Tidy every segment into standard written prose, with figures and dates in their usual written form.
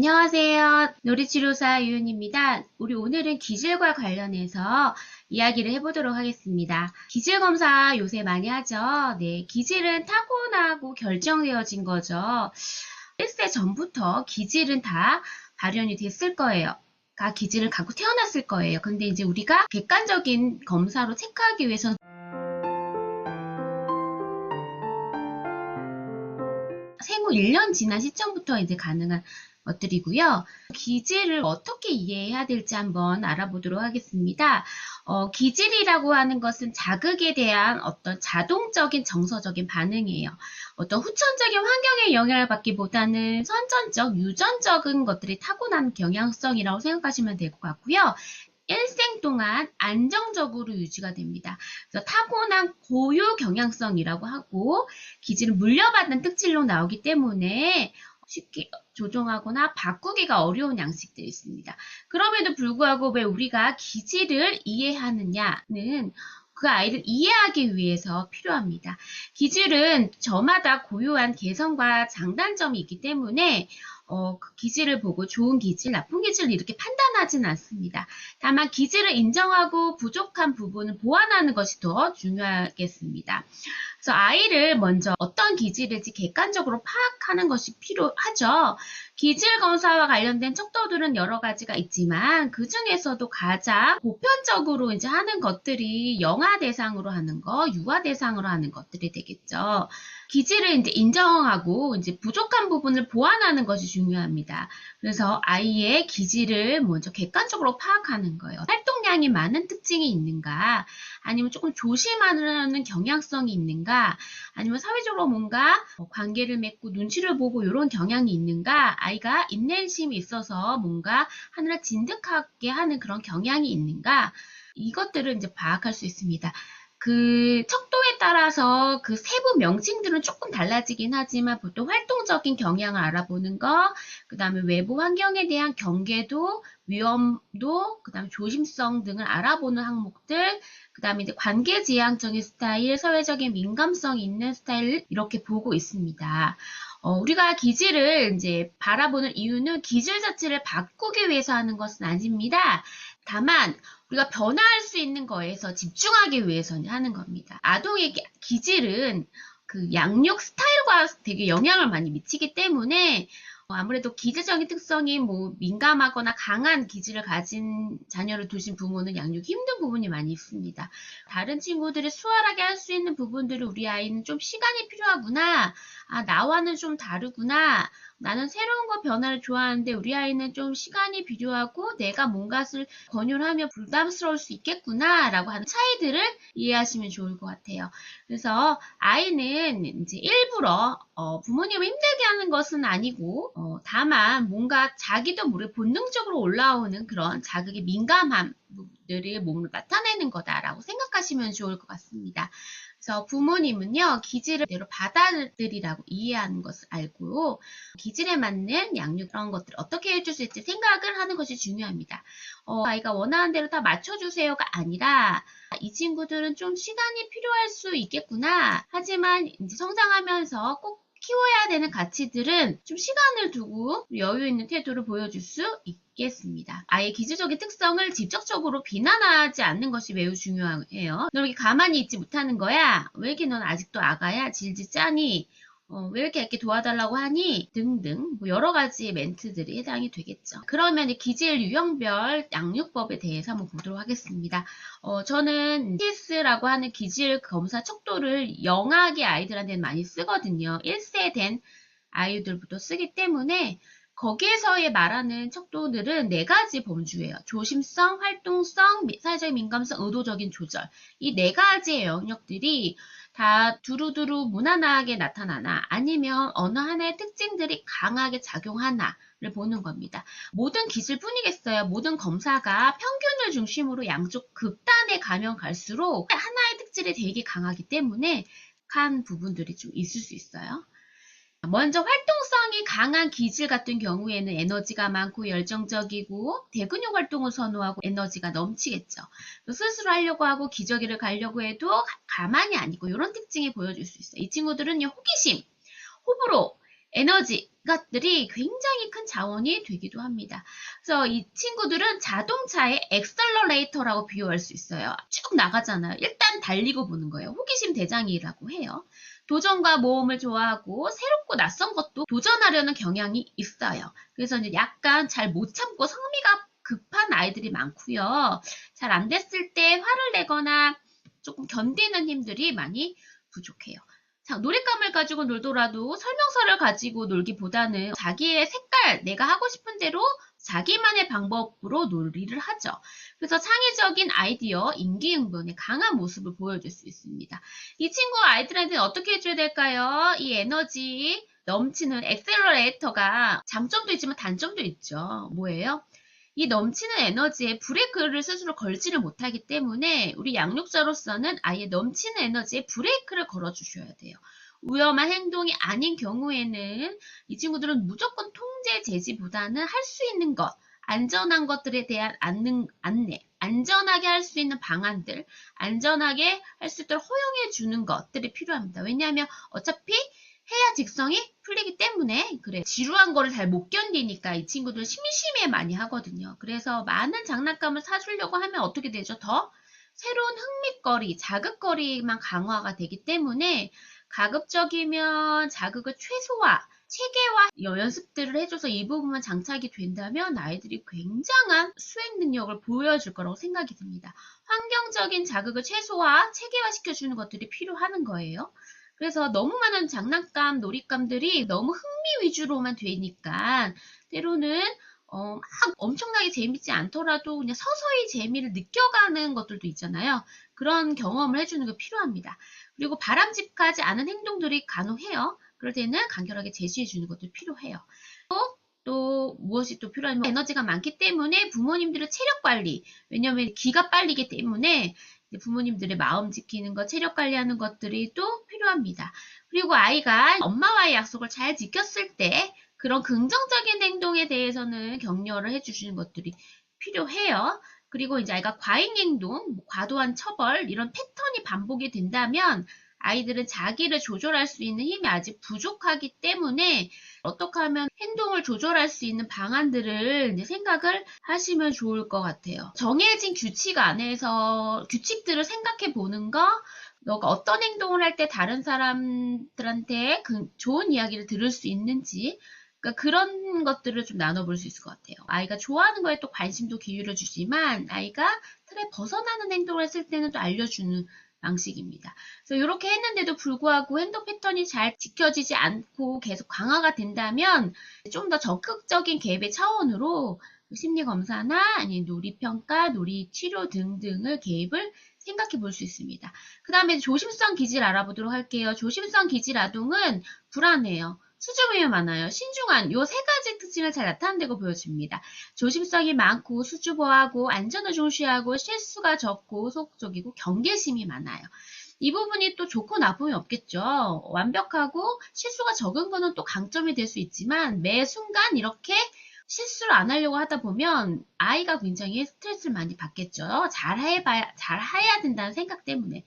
안녕하세요. 놀이치료사 유은입니다. 우리 오늘은 기질과 관련해서 이야기를 해보도록 하겠습니다. 기질 검사 요새 많이 하죠. 네, 기질은 타고나고 결정되어진 거죠. 1세 전부터 기질은 다 발현이 됐을 거예요. 기질을 갖고 태어났을 거예요. 근데 이제 우리가 객관적인 검사로 체크하기 위해서는 생후 1년 지난 시점부터 이제 가능한 것들이고요. 기질을 어떻게 이해해야 될지 한번 알아보도록 하겠습니다. 기질이라고 하는 것은 자극에 대한 어떤 자동적인 정서적인 반응이에요. 어떤 후천적인 환경의 영향을 받기보다는 선천적, 유전적인 것들이 타고난 경향성이라고 생각하시면 될 것 같고요. 일생 동안 안정적으로 유지가 됩니다. 그래서 타고난 고유 경향성이라고 하고 기질은 물려받는 특질로 나오기 때문에 쉽게 조정하거나 바꾸기가 어려운 양식들이 있습니다. 그럼에도 불구하고 왜 우리가 기질을 이해하느냐는 그 아이를 이해하기 위해서 필요합니다. 기질은 저마다 고유한 개성과 장단점이 있기 때문에 그 기질을 보고 좋은 기질, 나쁜 기질을 이렇게 판단하지는 않습니다. 다만 기질을 인정하고 부족한 부분을 보완하는 것이 더 중요하겠습니다. 그래서 아이를 먼저 어떤 기질일지 객관적으로 파악하는 것이 필요하죠. 기질 검사와 관련된 척도들은 여러 가지가 있지만 그 중에서도 가장 보편적으로 이제 하는 것들이 영아 대상으로 하는 거, 유아 대상으로 하는 것들이 되겠죠. 기질을 이제 인정하고 이제 부족한 부분을 보완하는 것이 중요합니다. 그래서 아이의 기질을 먼저 객관적으로 파악하는 거예요. 활동량이 많은 특징이 있는가, 아니면 조금 조심하는 경향성이 있는가, 아니면 사회적으로 뭔가 관계를 맺고 눈치를 보고 이런 경향이 있는가, 아이가 인내심이 있어서 뭔가 하늘을 진득하게 하는 그런 경향이 있는가, 이것들을 이제 파악할 수 있습니다. 그 척도에 따라서 그 세부 명칭들은 조금 달라지긴 하지만 보통 활동적인 경향을 알아보는 거, 그 다음에 외부 환경에 대한 경계도, 위험도, 그 다음에 조심성 등을 알아보는 항목들, 그 다음에 이제 관계지향적인 스타일, 사회적인 민감성 있는 스타일 이렇게 보고 있습니다. 우리가 기질을 이제 바라보는 이유는 기질 자체를 바꾸기 위해서 하는 것은 아닙니다. 다만 우리가 변화할 수 있는 거에서 집중하기 위해서는 하는 겁니다. 아동의 기질은 그 양육 스타일과 되게 영향을 많이 미치기 때문에 아무래도 기질적인 특성이 민감하거나 강한 기질을 가진 자녀를 두신 부모는 양육이 힘든 부분이 많이 있습니다. 다른 친구들이 수월하게 할 수 있는 부분들을 우리 아이는 좀 시간이 필요하구나. 나와는 좀 다르구나. 나는 새로운 거 변화를 좋아하는데 우리 아이는 좀 시간이 필요하고 내가 뭔가를 권유를 하면 부담스러울 수 있겠구나 라고 하는 차이들을 이해하시면 좋을 것 같아요. 그래서 아이는 이제 일부러 부모님을 힘들게 하는 것은 아니고 다만 뭔가 자기도 모르게 본능적으로 올라오는 그런 자극에 민감함들을 몸으로 나타내는 거다라고 생각하시면 좋을 것 같습니다. 그래서 부모님은요, 기질을 그대로 받아들이라고 이해하는 것을 알고 기질에 맞는 양육 그런 것들을 어떻게 해줄 수 있을지 생각을 하는 것이 중요합니다. 아이가 원하는 대로 다 맞춰주세요가 아니라 이 친구들은 좀 시간이 필요할 수 있겠구나. 하지만 이제 성장하면서 꼭 키워야 되는 가치들은 좀 시간을 두고 여유 있는 태도를 보여줄 수 있겠습니다. 아이의 기질적인 특성을 직접적으로 비난하지 않는 것이 매우 중요해요. 너 이렇게 가만히 있지 못하는 거야? 왜 이렇게 넌 아직도 아가야? 질질 짜니? 왜 이렇게 도와달라고 하니? 등등 여러 가지 멘트들이 해당이 되겠죠. 그러면 기질 유형별 양육법에 대해서 한번 보도록 하겠습니다. 저는 TS라고 하는 기질 검사 척도를 영아기 아이들한테는 많이 쓰거든요. 1세 된 아이들부터 쓰기 때문에 거기에서의 말하는 척도들은 4가지 범주예요. 조심성, 활동성, 사회적 민감성, 의도적인 조절. 이 4가지의 영역들이 다 두루두루 무난하게 나타나나 아니면 어느 하나의 특징들이 강하게 작용하나를 보는 겁니다. 모든 기질뿐이겠어요. 모든 검사가 평균을 중심으로 양쪽 극단에 가면 갈수록 하나의 특질이 되게 강하기 때문에 한 부분들이 좀 있을 수 있어요. 먼저 활동성이 강한 기질 같은 경우에는 에너지가 많고 열정적이고 대근육 활동을 선호하고 에너지가 넘치겠죠. 스스로 하려고 하고 기저귀를 가려고 해도 가만히 안 있고 이런 특징이 보여줄 수 있어요. 이 친구들은 호기심, 호불호, 에너지, 것들이 굉장히 큰 자원이 되기도 합니다. 그래서 이 친구들은 자동차의 엑셀러레이터라고 비유할 수 있어요. 쭉 나가잖아요. 일단 달리고 보는 거예요. 호기심 대장이라고 해요. 도전과 모험을 좋아하고 새롭고 낯선 것도 도전하려는 경향이 있어요. 그래서 이제 약간 잘 못 참고 성미가 급한 아이들이 많고요. 잘 안 됐을 때 화를 내거나 조금 견디는 힘들이 많이 부족해요. 자, 놀잇감을 가지고 놀더라도 설명서를 가지고 놀기보다는 자기의 색깔, 내가 하고 싶은 대로 자기만의 방법으로 놀이를 하죠. 그래서 창의적인 아이디어, 임기응변의 강한 모습을 보여줄 수 있습니다. 이 친구 아이들한테는 어떻게 해줘야 될까요? 이 에너지 넘치는 엑셀러레이터가 장점도 있지만 단점도 있죠. 뭐예요? 이 넘치는 에너지에 브레이크를 스스로 걸지를 못하기 때문에 우리 양육자로서는 아예 넘치는 에너지에 브레이크를 걸어주셔야 돼요. 위험한 행동이 아닌 경우에는 이 친구들은 무조건 통제 제지보다는 할 수 있는 것, 안전한 것들에 대한 안내, 안전하게 할 수 있는 방안들, 안전하게 할 수 있도록 허용해 주는 것들이 필요합니다. 왜냐하면 어차피 해야 직성이 풀리기 때문에 그래 지루한 거를 잘 못 견디니까 이 친구들 심심해 많이 하거든요. 그래서 많은 장난감을 사주려고 하면 어떻게 되죠? 더 새로운 흥미거리, 자극거리만 강화가 되기 때문에 가급적이면 자극을 최소화, 체계화 연습들을 해줘서 이 부분만 장착이 된다면 아이들이 굉장한 수행 능력을 보여줄 거라고 생각이 듭니다. 환경적인 자극을 최소화, 체계화 시켜주는 것들이 필요한 거예요. 그래서 너무 많은 장난감, 놀잇감들이 너무 흥미 위주로만 되니까 때로는 막 엄청나게 재밌지 않더라도 그냥 서서히 재미를 느껴가는 것들도 있잖아요. 그런 경험을 해주는 게 필요합니다. 그리고 바람직하지 않은 행동들이 간혹 해요. 그럴 때는 간결하게 제시해주는 것도 필요해요. 또 무엇이 또 필요하냐면 에너지가 많기 때문에 부모님들의 체력 관리, 왜냐하면 기가 빨리기 때문에 부모님들의 마음 지키는 것, 체력 관리하는 것들이 또 필요합니다. 그리고 아이가 엄마와의 약속을 잘 지켰을 때 그런 긍정적인 행동에 대해서는 격려를 해주시는 것들이 필요해요. 그리고 이제 아이가 과잉 행동, 과도한 처벌 이런 패턴이 반복이 된다면 아이들은 자기를 조절할 수 있는 힘이 아직 부족하기 때문에 어떻게 하면 행동을 조절할 수 있는 방안들을 이제 생각을 하시면 좋을 것 같아요. 정해진 규칙 안에서 규칙들을 생각해 보는 거, 너가 어떤 행동을 할 때 다른 사람들한테 좋은 이야기를 들을 수 있는지, 그러니까 그런 것들을 좀 나눠볼 수 있을 것 같아요. 아이가 좋아하는 거에 또 관심도 기울여 주지만 아이가 틀에 벗어나는 행동을 했을 때는 또 알려주는 방식입니다. 그래서 이렇게 했는데도 불구하고 행동 패턴이 잘 지켜지지 않고 계속 강화가 된다면 좀 더 적극적인 개입의 차원으로 심리검사나 아니면 놀이평가, 놀이치료 등등을 개입을 생각해 볼 수 있습니다. 그 다음에 조심성 기질 알아보도록 할게요. 조심성 기질 아동은 불안해요. 수줍음이 많아요. 신중한 요 세 가지 특징을 잘 나타낸다고 보여집니다. 조심성이 많고 수줍어하고 안전을 중시하고 실수가 적고 소극적이고 경계심이 많아요. 이 부분이 또 좋고 나쁨이 없겠죠. 완벽하고 실수가 적은 거는 또 강점이 될 수 있지만 매 순간 이렇게 실수를 안 하려고 하다 보면 아이가 굉장히 스트레스를 많이 받겠죠. 잘 해야 된다는 생각 때문에.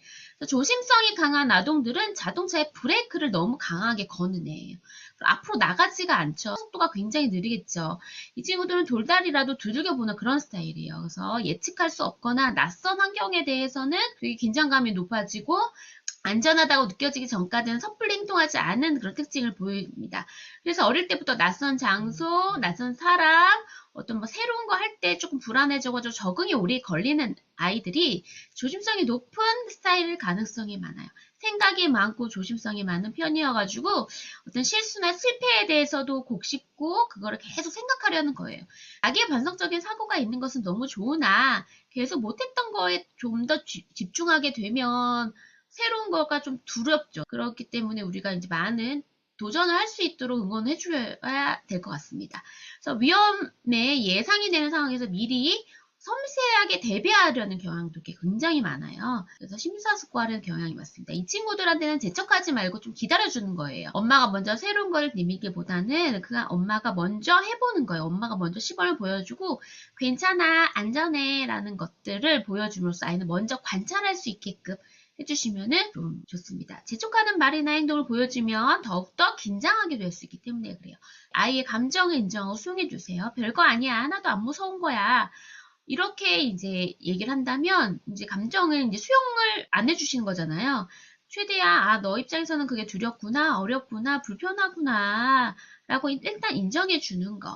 조심성이 강한 아동들은 자동차의 브레이크를 너무 강하게 거는 애예요. 앞으로 나가지가 않죠. 속도가 굉장히 느리겠죠. 이 친구들은 돌다리라도 두들겨보는 그런 스타일이에요. 그래서 예측할 수 없거나 낯선 환경에 대해서는 되게 긴장감이 높아지고 안전하다고 느껴지기 전까지는 섣불리 행동하지 않은 그런 특징을 보입니다. 그래서 어릴 때부터 낯선 장소, 낯선 사람, 어떤 뭐 새로운 거 할 때 조금 불안해져가지고 적응이 오래 걸리는 아이들이 조심성이 높은 스타일 가능성이 많아요. 생각이 많고 조심성이 많은 편이어가지고 어떤 실수나 실패에 대해서도 곱씹고 그거를 계속 생각하려는 거예요. 자기의 반성적인 사고가 있는 것은 너무 좋으나 계속 못했던 거에 좀 더 집중하게 되면 새로운 거가 좀 두렵죠. 그렇기 때문에 우리가 이제 많은 도전을 할 수 있도록 응원해 줘야 될 것 같습니다. 그래서 위험에 예상이 되는 상황에서 미리 섬세하게 대비하려는 경향도 굉장히 많아요. 그래서 심사숙고하려는 경향이 많습니다. 이 친구들한테는 재촉하지 말고 좀 기다려주는 거예요. 엄마가 먼저 새로운 걸 내밀기보다는 그냥 엄마가 먼저 해보는 거예요. 엄마가 먼저 시범을 보여주고 괜찮아, 안전해 라는 것들을 보여줌으로써 아이는 먼저 관찰할 수 있게끔 해주시면은 좀 좋습니다. 재촉하는 말이나 행동을 보여주면 더욱더 긴장하게 될 수 있기 때문에 그래요. 아이의 감정을 인정하고 수용해주세요. 별거 아니야. 하나도 안 무서운 거야. 이렇게 이제 얘기를 한다면 이제 감정을 이제 수용을 안 해주시는 거잖아요. 최대한 너 입장에서는 그게 두렵구나, 어렵구나, 불편하구나 라고 일단 인정해 주는 거.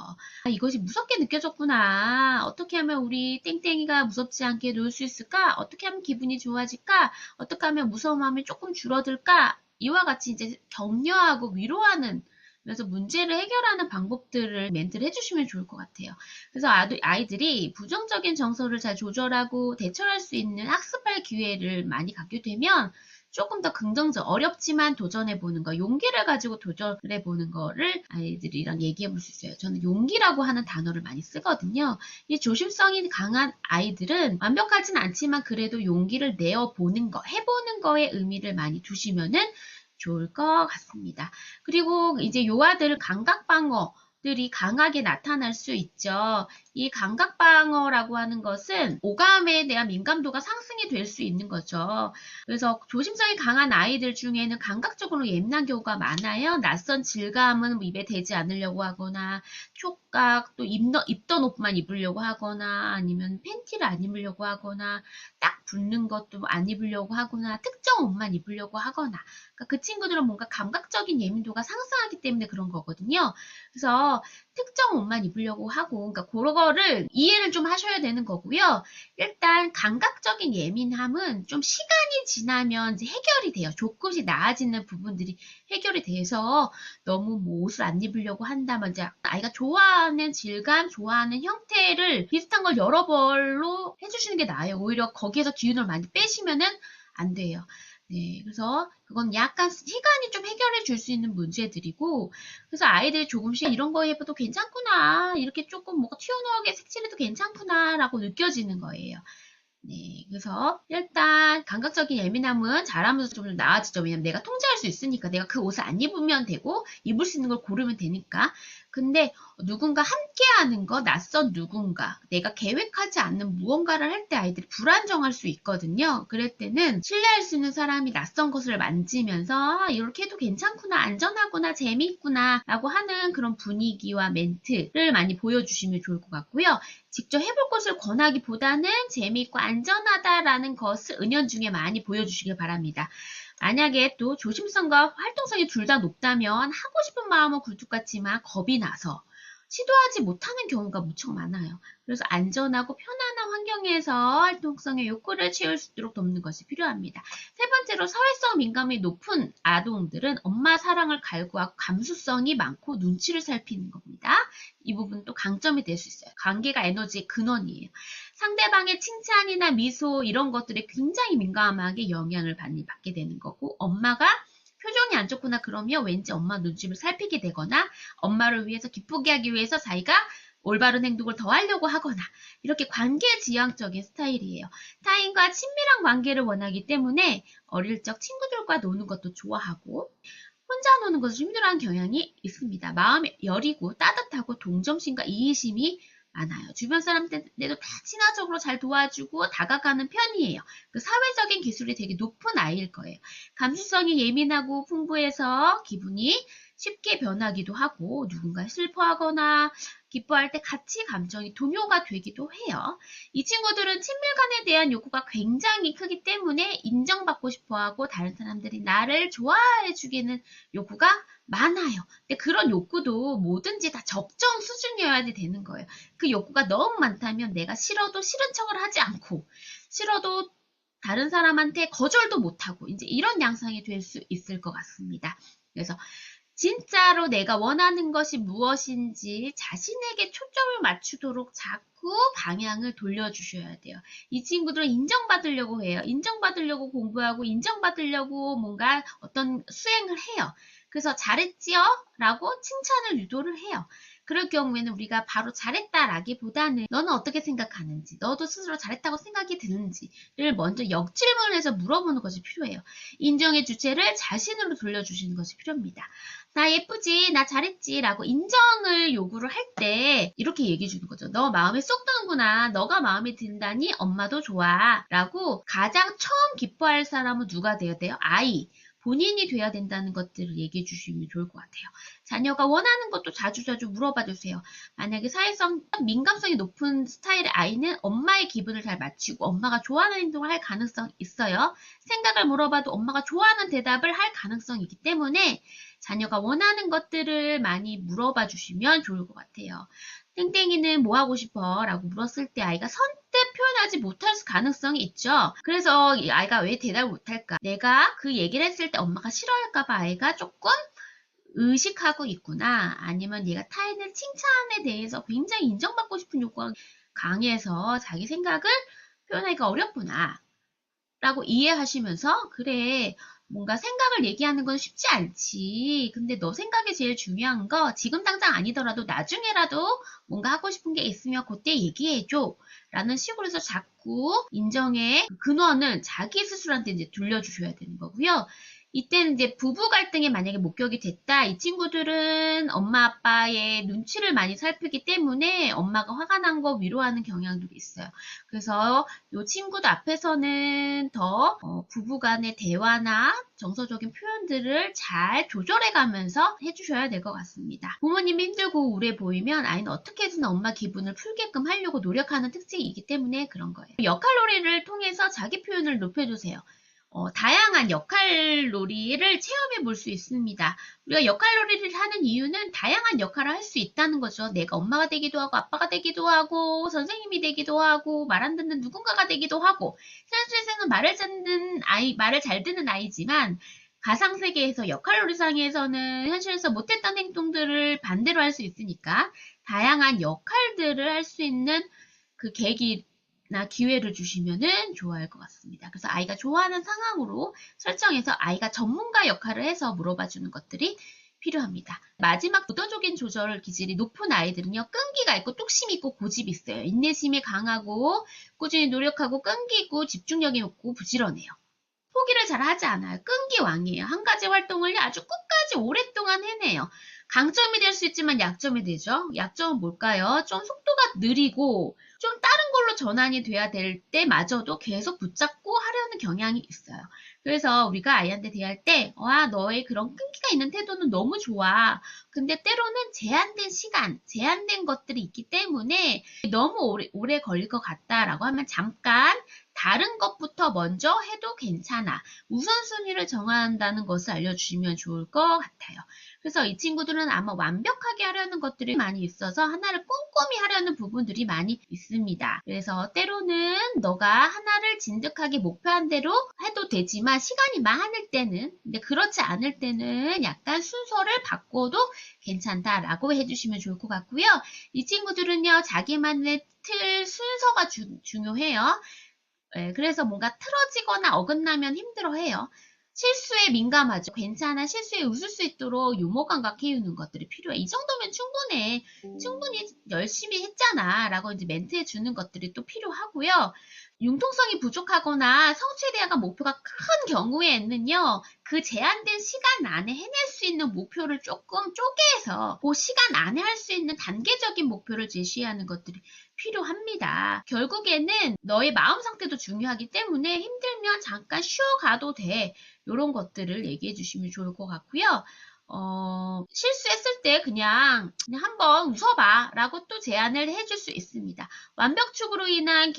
이것이 무섭게 느껴졌구나. 어떻게 하면 우리 땡땡이가 무섭지 않게 놀 수 있을까? 어떻게 하면 기분이 좋아질까? 어떻게 하면 무서운 마음이 조금 줄어들까? 이와 같이 이제 격려하고 위로하는, 그래서 문제를 해결하는 방법들을 멘트를 해주시면 좋을 것 같아요. 그래서 아이들이 부정적인 정서를 잘 조절하고 대처할 수 있는 학습할 기회를 많이 갖게 되면 조금 더 긍정적, 어렵지만 도전해보는 거, 용기를 가지고 도전해보는 거를 아이들이랑 얘기해볼 수 있어요. 저는 용기라고 하는 단어를 많이 쓰거든요. 이 조심성이 강한 아이들은 완벽하진 않지만 그래도 용기를 내어보는 거, 해보는 거에 의미를 많이 두시면은 좋을 것 같습니다. 그리고 이제 요아들은 감각방어들이 강하게 나타날 수 있죠. 이 감각방어라고 하는 것은 오감에 대한 민감도가 상승이 될 수 있는 거죠. 그래서 조심성이 강한 아이들 중에는 감각적으로 예민한 경우가 많아요. 낯선 질감은 입에 대지 않으려고 하거나 촉각, 또 입던 옷만 입으려고 하거나 아니면 팬티를 안 입으려고 하거나 딱 붙는 것도 안 입으려고 하거나 특정 옷만 입으려고 하거나 그러니까 그 친구들은 뭔가 감각적인 예민도가 상승하기 때문에 그런 거거든요. 그래서 특정 옷만 입으려고 하고 그러니까 그거를 이해를 좀 하셔야 되는 거고요. 일단 감각적인 예민함은 좀 시간이 지나면 이제 해결이 돼요. 조금씩 나아지는 부분들이 해결이 돼서 너무 뭐 옷을 안 입으려고 한다면 이제 아이가 좋아하는 질감, 좋아하는 형태를 비슷한 걸 여러 벌로 해주시는 게 나아요. 오히려 거기에서 기운을 많이 빼시면은 안 돼요. 네, 그래서 그건 약간 시간이 좀 해결해 줄 수 있는 문제들이고, 그래서 아이들이 조금씩 이런 거 해봐도 괜찮구나, 이렇게 조금 뭔가 튀어나오게 색칠해도 괜찮구나, 라고 느껴지는 거예요. 네, 그래서 일단 감각적인 예민함은 잘하면서 좀 나아지죠. 왜냐면 내가 통제할 수 있으니까 내가 그 옷을 안 입으면 되고 입을 수 있는 걸 고르면 되니까. 근데 누군가 함께하는 거, 낯선 누군가, 내가 계획하지 않는 무언가를 할 때 아이들이 불안정할 수 있거든요. 그럴 때는 신뢰할 수 있는 사람이 낯선 것을 만지면서 이렇게 해도 괜찮구나, 안전하구나, 재미있구나 라고 하는 그런 분위기와 멘트를 많이 보여주시면 좋을 것 같고요. 직접 해볼 것을 권하기보다는 재미있고 안전하다라는 것을 은연중에 많이 보여주시길 바랍니다. 만약에 또 조심성과 활동성이 둘 다 높다면 하고 싶은 마음은 굴뚝 같지만 겁이 나서 시도하지 못하는 경우가 무척 많아요. 그래서 안전하고 편안한 환경에서 활동성의 욕구를 채울 수 있도록 돕는 것이 필요합니다. 세 번째로 사회성 민감이 높은 아동들은 엄마 사랑을 갈구하고 감수성이 많고 눈치를 살피는 겁니다. 이 부분도 강점이 될 수 있어요. 관계가 에너지의 근원이에요. 상대방의 칭찬이나 미소 이런 것들에 굉장히 민감하게 영향을 받게 되는 거고 엄마가 표정이 안 좋구나 그러면 왠지 엄마 눈치를 살피게 되거나 엄마를 위해서 기쁘게 하기 위해서 자기가 올바른 행동을 더 하려고 하거나 이렇게 관계지향적인 스타일이에요. 타인과 친밀한 관계를 원하기 때문에 어릴 적 친구들과 노는 것도 좋아하고 혼자 노는 것을 힘들어하는 경향이 있습니다. 마음이 여리고 따뜻하고 동정심과 이해심이 많아요. 주변 사람들도 다 친화적으로 잘 도와주고 다가가는 편이에요. 그 사회적인 기술이 되게 높은 아이일 거예요. 감수성이 예민하고 풍부해서 기분이 쉽게 변하기도 하고 누군가 슬퍼하거나 기뻐할 때 같이 감정이 동요가 되기도 해요. 이 친구들은 친밀감에 대한 욕구가 굉장히 크기 때문에 인정받고 싶어하고 다른 사람들이 나를 좋아해 주기는 욕구가 많아요. 근데 그런 욕구도 뭐든지 다 적정 수준이어야 되는 거예요. 그 욕구가 너무 많다면 내가 싫어도 싫은 척을 하지 않고 싫어도 다른 사람한테 거절도 못하고 이제 이런 양상이 될 수 있을 것 같습니다. 그래서 진짜로 내가 원하는 것이 무엇인지 자신에게 초점을 맞추도록 자꾸 방향을 돌려주셔야 돼요. 이 친구들은 인정받으려고 해요. 인정받으려고 공부하고 인정받으려고 뭔가 어떤 수행을 해요. 그래서 잘했지요? 라고 칭찬을 유도를 해요. 그럴 경우에는 우리가 바로 잘했다라기보다는 너는 어떻게 생각하는지, 너도 스스로 잘했다고 생각이 드는지를 먼저 역질문해서 물어보는 것이 필요해요. 인정의 주체를 자신으로 돌려주시는 것이 필요합니다. 나 예쁘지, 나 잘했지 라고 인정을 요구를 할 때 이렇게 얘기해 주는 거죠. 너 마음에 쏙 드는구나. 너가 마음에 든다니 엄마도 좋아 라고 가장 처음 기뻐할 사람은 누가 되어야 돼요? 아이. 본인이 돼야 된다는 것들을 얘기해 주시면 좋을 것 같아요. 자녀가 원하는 것도 자주자주 물어봐 주세요. 만약에 사회성, 민감성이 높은 스타일의 아이는 엄마의 기분을 잘 맞추고 엄마가 좋아하는 행동을 할 가능성이 있어요. 생각을 물어봐도 엄마가 좋아하는 대답을 할 가능성이 있기 때문에 자녀가 원하는 것들을 많이 물어봐 주시면 좋을 것 같아요. 땡땡이는 뭐 하고 싶어? 라고 물었을 때 아이가 선뜻 표현하지 못할 가능성이 있죠. 그래서 이 아이가 왜 대답을 못할까? 내가 그 얘기를 했을 때 엄마가 싫어할까봐 아이가 조금 의식하고 있구나. 아니면 얘가 타인의 칭찬에 대해서 굉장히 인정받고 싶은 욕구가 강해서 자기 생각을 표현하기가 어렵구나. 라고 이해하시면서 그래 뭔가 생각을 얘기하는 건 쉽지 않지. 근데 너 생각이 제일 중요한 거 지금 당장 아니더라도 나중에라도 뭔가 하고 싶은 게 있으면 그때 얘기해줘. 라는 식으로 해서 자꾸 인정의 근원을 자기 스스로한테 이제 돌려주셔야 되는 거고요. 이때는 이제 부부 갈등이 만약에 목격이 됐다. 이 친구들은 엄마 아빠의 눈치를 많이 살피기 때문에 엄마가 화가 난 거 위로하는 경향들이 있어요. 그래서 이 친구들 앞에서는 더 부부 간의 대화나 정서적인 표현들을 잘 조절해 가면서 해주셔야 될 것 같습니다. 부모님이 힘들고 우울해 보이면 아이는 어떻게든 엄마 기분을 풀게끔 하려고 노력하는 특징이기 때문에 그런 거예요. 역할놀이를 통해서 자기 표현을 높여주세요. 다양한 역할놀이를 체험해 볼 수 있습니다. 우리가 역할놀이를 하는 이유는 다양한 역할을 할 수 있다는 거죠. 내가 엄마가 되기도 하고 아빠가 되기도 하고 선생님이 되기도 하고 말 안 듣는 누군가가 되기도 하고 현실에서는 말을 잘 듣는 아이지만 가상세계에서 역할놀이상에서는 현실에서 못했던 행동들을 반대로 할 수 있으니까 다양한 역할들을 할 수 있는 그 계기 나 기회를 주시면은 좋아할 것 같습니다. 그래서 아이가 좋아하는 상황으로 설정해서 아이가 전문가 역할을 해서 물어봐 주는 것들이 필요합니다. 마지막 구도적인 조절 기질이 높은 아이들은요. 끈기가 있고 뚝심이 있고 고집이 있어요. 인내심이 강하고 꾸준히 노력하고 끈기 있고 집중력이 높고 부지런해요. 포기를 잘 하지 않아요. 끈기왕이에요. 한 가지 활동을 아주 끝까지 오랫동안 해내요. 강점이 될 수 있지만 약점이 되죠. 약점은 뭘까요? 좀 속도가 느리고 좀 다른 걸로 전환이 돼야 될 때마저도 계속 붙잡고 하려는 경향이 있어요. 그래서 우리가 아이한테 대할 때 너의 그런 끈기가 있는 태도는 너무 좋아. 근데 때로는 제한된 시간, 제한된 것들이 있기 때문에 너무 오래 걸릴 것 같다라고 하면 잠깐 다른 것부터 먼저 해도 괜찮아. 우선순위를 정한다는 것을 알려주시면 좋을 것 같아요. 그래서 이 친구들은 아마 완벽하게 하려는 것들이 많이 있어서 하나를 꼼꼼히 하려는 부분들이 많이 있습니다. 그래서 때로는 너가 하나를 진득하게 목표한 대로 해도 되지만 시간이 많을 때는, 근데 그렇지 않을 때는 약간 순서를 바꿔도 괜찮다라고 해주시면 좋을 것 같고요. 이 친구들은요, 자기만의 틀 순서가 중요해요. 그래서 뭔가 틀어지거나 어긋나면 힘들어해요. 실수에 민감하죠. 괜찮아. 실수에 웃을 수 있도록 유머 감각 키우는 것들이 필요해. 이 정도면 충분해. 충분히 열심히 했잖아. 라고 이제 멘트해 주는 것들이 또 필요하고요. 융통성이 부족하거나 성취에 대한 목표가 큰 경우에는요. 그 제한된 시간 안에 해낼 수 있는 목표를 조금 쪼개서 그 시간 안에 할 수 있는 단계적인 목표를 제시하는 것들이 필요합니다. 결국에는 너의 마음 상태도 중요하기 때문에 힘들면 잠깐 쉬어가도 돼. 이런 것들을 얘기해 주시면 좋을 것 같고요. 실수했을 때 그냥 한번 웃어봐 라고 또 제안을 해줄 수 있습니다. 완벽축으로 인한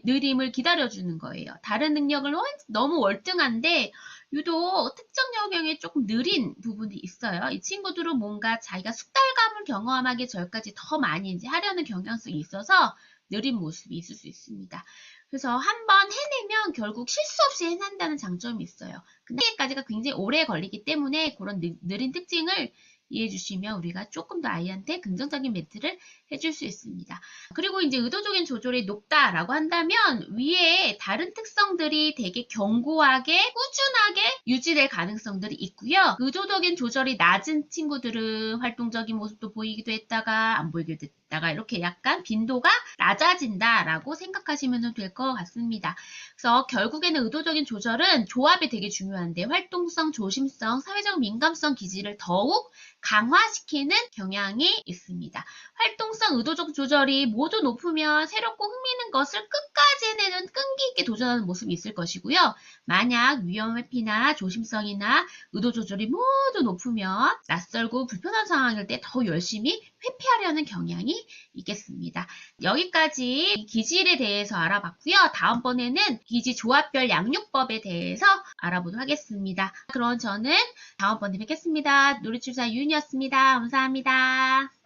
느림을 기다려주는 거예요. 다른 능력을 너무 월등한데 유독 특정 영역에 조금 느린 부분이 있어요. 이 친구들은 뭔가 자기가 숙달감을 경험하기 전까지 더 많이 이제 하려는 경향성이 있어서 느린 모습이 있을 수 있습니다. 그래서 한번 해내면 결국 실수 없이 해낸다는 장점이 있어요. 근데 여기까지가 굉장히 오래 걸리기 때문에 그런 느린 특징을 이해해 주시면 우리가 조금 더 아이한테 긍정적인 멘트를 해줄 수 있습니다. 그리고 이제 의도적인 조절이 높다라고 한다면 위에 다른 특성들이 되게 견고하게 꾸준하게 유지될 가능성들이 있고요. 의도적인 조절이 낮은 친구들은 활동적인 모습도 보이기도 했다가 안 보이기도 했다가 이렇게 약간 빈도가 낮아진다라고 생각하시면 될 것 같습니다. 그래서 결국에는 의도적인 조절은 조합이 되게 중요한데 활동성, 조심성, 사회적 민감성 기질을 더욱 강화시키는 경향이 있습니다. 활동성, 의도적 조절이 모두 높으면 새롭고 흥미있는 것을 끝까지 해내는 끈기 있게 도전하는 모습이 있을 것이고요. 만약 위험 회피나 조심성이나 의도 조절이 모두 높으면 낯설고 불편한 상황일 때 더 열심히 회피하려는 경향이 있겠습니다. 여기까지 기질에 대해서 알아봤고요. 다음번에는 기질 조합별 양육법에 대해서 알아보도록 하겠습니다. 그럼 저는 다음번에 뵙겠습니다. 놀이출사 유은이었습니다. 감사합니다.